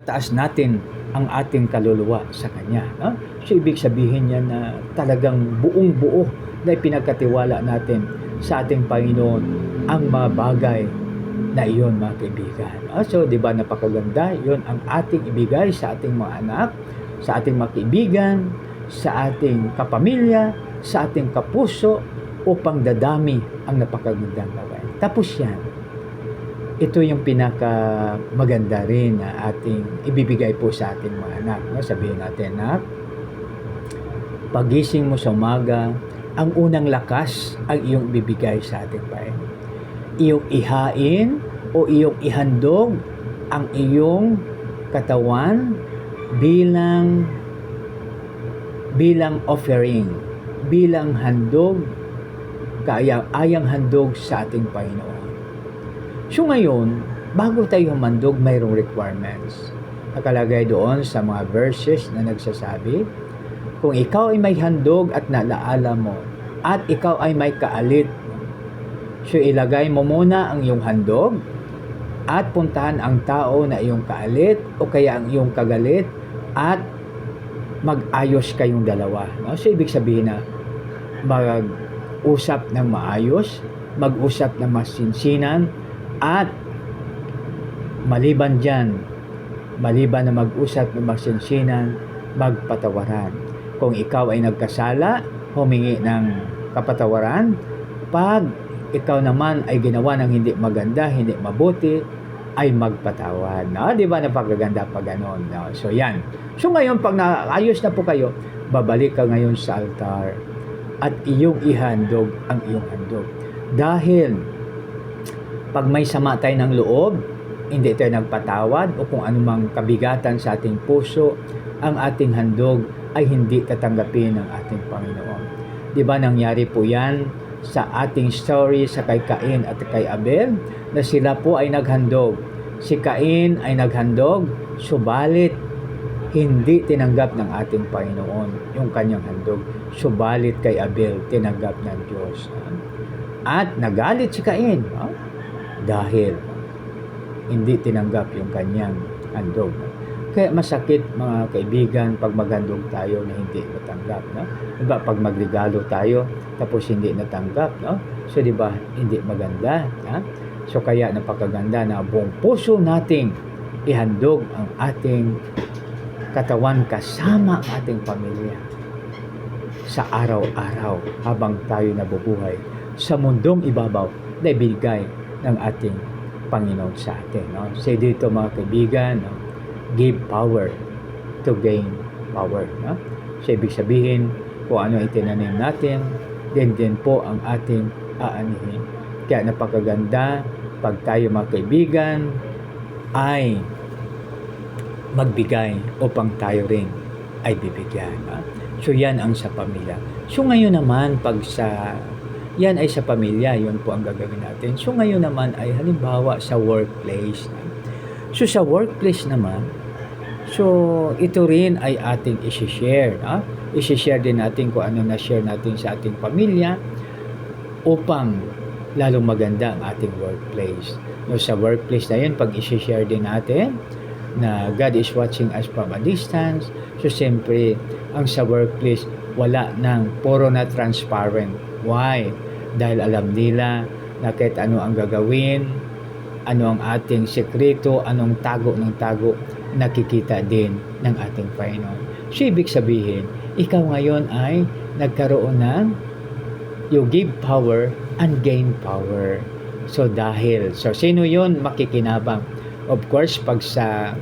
taas natin ang ating kaluluwa sa Kanya. No? So, ibig sabihin niya na talagang buong-buo na ipinagkatiwala natin sa ating Panginoon ang mga bagay na iyon, mga kaibigan. So, di ba napakaganda? Yun ang ating ibigay sa ating mga anak, sa ating mga kaibigan, sa ating kapamilya, sa ating kapuso, upang dadami ang napakagandang gawain. Tapos yan, ito yung pinaka maganda rin na ating ibibigay po sa ating mga anak. No? Sabihin natin na pagising mo sa umaga, ang unang lakas ang iyong ibibigay sa ating Panginoon. Iyong ihain o iyong ihandog ang iyong katawan bilang offering, bilang handog, ayang handog sa ating Panginoon. So ngayon, bago tayo humandog, mayroong requirements. Nakalagay doon sa mga verses na nagsasabi, kung ikaw ay may handog at nalaala mo, at ikaw ay may kaalit, so ilagay mo muna ang iyong handog, at puntahan ang tao na iyong kaalit, o kaya ang iyong kagalit, at mag-ayos kayong dalawa. No? So ibig sabihin na, mag-usap ng maayos, mag-usap ng masinsinan, at maliban na mag-usap ng masinsinan, magpatawaran. Kung ikaw ay nagkasala, humingi ng kapatawaran. Pag ikaw naman ay ginawa ng hindi maganda, hindi mabuti, ay magpatawad. No? Di ba napakaganda pag ganon? No? So yan. So ngayon, pag naayos na po kayo, babalik ka ngayon sa altar at iyong ihandog ang iyong handog. Dahil pag may sama tayo ng loob, hindi tayo nagpatawad o kung anumang kabigatan sa ating puso, ang ating handog ay hindi tatanggapin ng ating Panginoon. Di ba nangyari po yan sa ating story sa kay Cain at kay Abel, na sila po ay naghandog. Si Cain ay naghandog, subalit hindi tinanggap ng ating Panginoon yung kanyang handog. Subalit kay Abel, tinanggap ng Diyos. At nagalit si Cain dahil hindi tinanggap yung kanyang handog. Kaya masakit, mga kaibigan, pag maghandog tayo na hindi natanggap. No? Diba, pag magregalo tayo, tapos hindi natanggap. No? So, diba, hindi maganda. Ha? So, kaya napakaganda na buong puso nating ihandog ang ating katawan kasama ang ating pamilya sa araw-araw habang tayo nabubuhay sa mundong ibabaw na ibigay ng ating Panginoon sa atin. No? So, dito mga kaibigan, no? Give power to gain power. No? So, ibig sabihin, kung ano itinanim natin, din po ang ating aanihin. Kaya napakaganda pag tayo mga kaibigan ay magbigay upang tayo rin ay bibigyan. No? So, yan ang sa pamilya. So, ngayon naman, pag yan ay sa pamilya, yun po ang gagawin natin. So, ngayon naman ay halimbawa sa workplace. So, sa workplace naman, so, ito rin ay ating isi-share. No? Isi-share din natin kung ano na-share natin sa ating pamilya upang lalong maganda ang ating workplace. No, sa workplace na yun, pag isi-share din natin na God is watching us from a distance, so, siyempre, ang sa workplace, wala nang puro na transparent. Why? Dahil alam nila na kahit ano ang gagawin, ano ang ating sekreto, anong tago ng tago, nakikita din ng ating Panginoon. So, ibig sabihin, ikaw ngayon ay nagkaroon ng you give power and gain power. So, sino yun makikinabang? Of course, pag sa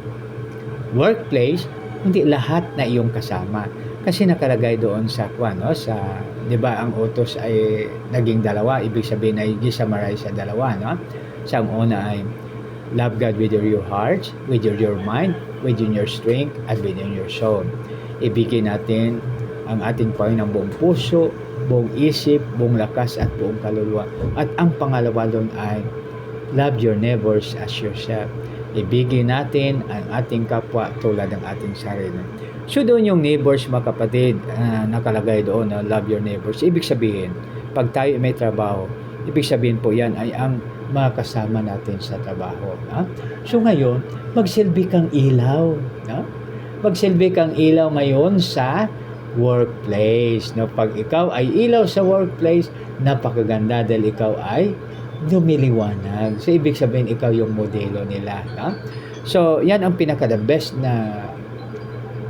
workplace, hindi lahat na iyong kasama. Kasi nakalagay doon sa sa, 'di ba, ang utos ay naging dalawa, ibig sabihin ay i-summarize sa dalawa, no? Sa una ay love God with your heart, with your mind, within your strength, and within your soul. Ibigay natin ang ating Panginoon ng buong puso, buong isip, buong lakas at buong kaluluwa. At ang pangalawa doon ay love your neighbors as yourself. Ibigay natin ang ating kapwa tulad ng ating sarili. So doon yung neighbors, mga kapatid, nakalagay doon na love your neighbors. Ibig sabihin, pag tayo may trabaho, ibig sabihin po yan ay ang mga kasama natin sa trabaho. No? So ngayon, magsilbi kang ilaw. No? Magsilbi kang ilaw ngayon sa workplace. No? Pag ikaw ay ilaw sa workplace, napakaganda dahil ikaw ay lumiliwanag. So, ibig sabihin, ikaw yung modelo nila. No? So, yan ang pinaka-the best na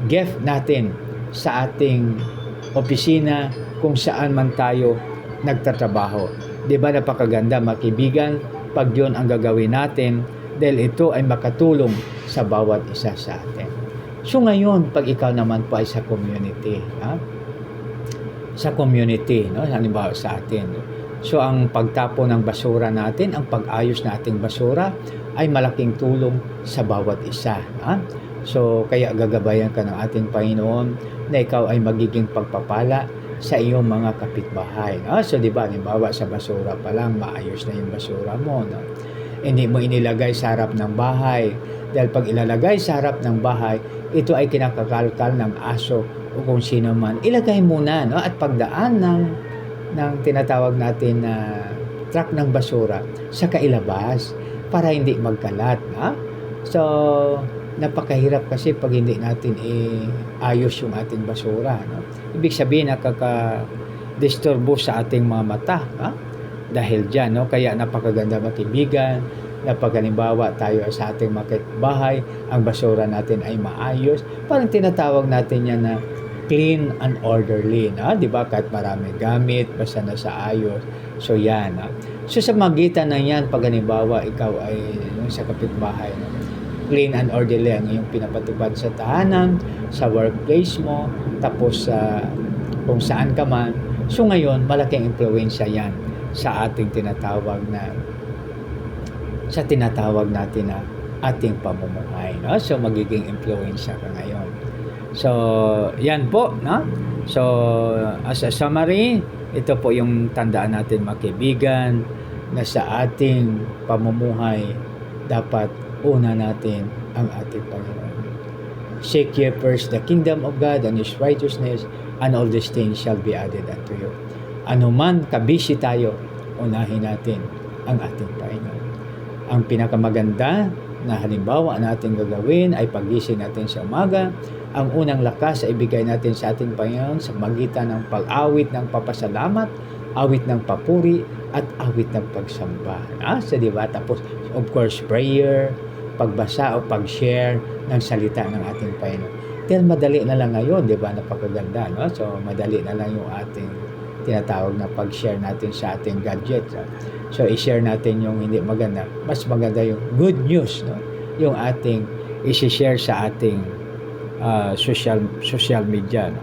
gift natin sa ating opisina kung saan man tayo nagtatrabaho. Di ba napakaganda, makibigan, pag yun ang gagawin natin dahil ito ay makatulong sa bawat isa sa atin. So ngayon, pag ikaw naman po ay sa community, ha? Sa community, no? Halimbawa sa atin. So ang pagtapon ng basura natin, ang pag-ayos nating basura ay malaking tulong sa bawat isa. Ha? So kaya gagabayan ka ng ating Panginoon na ikaw ay magiging pagpapala sa iyong mga kapitbahay. No? So di ba, halimbawa sa basura pa lang, maayos na yung basura mo. No? Hindi mo inilagay sa harap ng bahay. Dahil pag ilalagay sa harap ng bahay, ito ay kinakakalkal ng aso o kung sino man. Ilagay muna, no? At pagdaan ng tinatawag natin na truck ng basura sa kailabas para hindi magkalat. No? So, napakahirap kasi pag hindi natin ayos yung ating basura. No? Ibig sabihin, nakaka-disturbo sa ating mga mata. No? Dahil dyan, no? Kaya napakaganda makibigan, napag halimbawa tayo sa ating bahay, ang basura natin ay maayos. Parang tinatawag natin yan na clean and orderly. No? Diba? Kahit marami gamit, basta nasa ayos. So yan. No? So sa magitan na yan, pag halimbawa ikaw ay sa kapitbahay, no? Clean and orderly ang iyong pinapatupad sa tahanan, sa workplace mo, tapos kung saan ka man. So ngayon, malaking impluwensya yan sa ating tinatawag natin na ating pamumuhay. No? So magiging impluwensya ka ngayon. So yan po. No? So as a summary, ito po yung tandaan natin makibigan na sa ating pamumuhay dapat una natin ang ating Panginoon. Seek ye first the kingdom of God and His righteousness, and all these things shall be added unto you. Ano man kabisi tayo, unahin natin ang ating Panginoon. Ang pinakamaganda na halimbawa natin gagawin ay pagising natin sa umaga. Ang unang lakas ay ibigay natin sa ating Panginoon sa magitan ng pag-awit ng papasalamat, awit ng papuri, at awit ng pagsamba. So, diba? Tapos, of course, prayer, pagbasa o pag-share ng salita ng ating Panginoon. Dahil madali na lang ngayon, di ba? Napakaganda, no? So, madali na lang yung ating tinatawag na pag-share natin sa ating gadget. So, i-share natin yung hindi maganda. Mas maganda yung good news, no? Yung ating i-share sa ating social media, no?